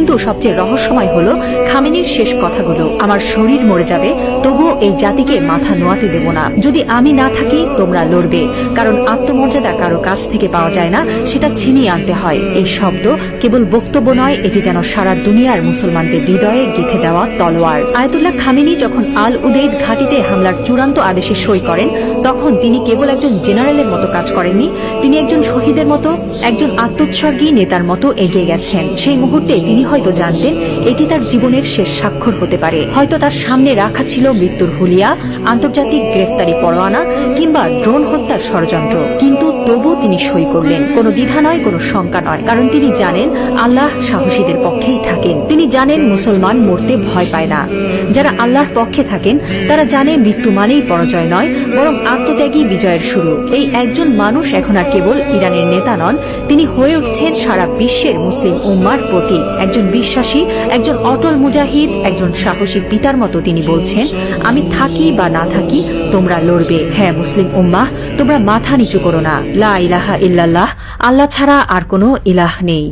কিন্তু সবচেয়ে রহস্যময় হলো খামেনির শেষ কথাগুলো, আমার শরীর মরে যাবে তবুও এই জাতিকে মাথা নোয়াতে দেব না। যদি আমি না থাকি তোমরা লড়বে, কারণ আত্মমর্যাদা কারো কাছ থেকে পাওয়া যায় না, সেটা ছিনিয়ে আনতে হয়। এই শব্দ কেবল বক্তব্য নয়, এটি যেন সারা দুনিয়ার মুসলমানদের হৃদয়ে গেঁথে দেওয়া তলোয়ার। আয়াতুল্লাহ খামেনি যখন আল উদেইদ ঘাঁটিতে হামলার চূড়ান্ত আদেশে সই করেন, তখন তিনি কেবল একজন জেনারেলের মতো কাজ করেননি, তিনি একজন শহীদের মতো, একজন আত্মোৎসর্গী নেতার মতো এগিয়ে গেছেন। সেই মুহূর্তে তিনি হয়তো জানতেন এটি তার জীবনের শেষ স্বাক্ষর হতে পারে। হয়তো তার সামনে রাখা ছিল মৃত্যুর হুলিয়া, আন্তর্জাতিক গ্রেফতারি পরোয়ানা কিংবা ড্রোন হত্যার ষড়যন্ত্র, কিন্তু তবু তিনি সই করলেন। কোনো দ্বিধা নয়, কোনো শঙ্কা নয়, কারণ তিনি জানেন আল্লাহ সাহসীদের পক্ষেই থাকেন। তিনি জানেন মুসলমান মরতে ভয় পায় না। যারা আল্লাহর পক্ষে থাকেন তারা জানে মৃত্যু মানেই পরাজয় নয়, বরং আত্মত্যাগী বিজয়ের শুরু। এই একজন মানুষ এখন আর কেবল ইরানের নেতা নন, তিনি হয়ে উঠছেন সারা বিশ্বের মুসলিম উম্মার প্রতীক। একজন বিশ্বাসী, একজন অটল মুজাহিদ, একজন সাহসী পিতার মতো তিনি বলছেন, আমি থাকি বা না থাকি তোমরা লড়বে। হ্যাঁ মুসলিম উম্মাহ, তোমরা মাথা নিচু করো না। লা ইলাহা ইল্লাল্লাহ, আল্লাহ ছাড়া আর কোনো ইলাহ নেই।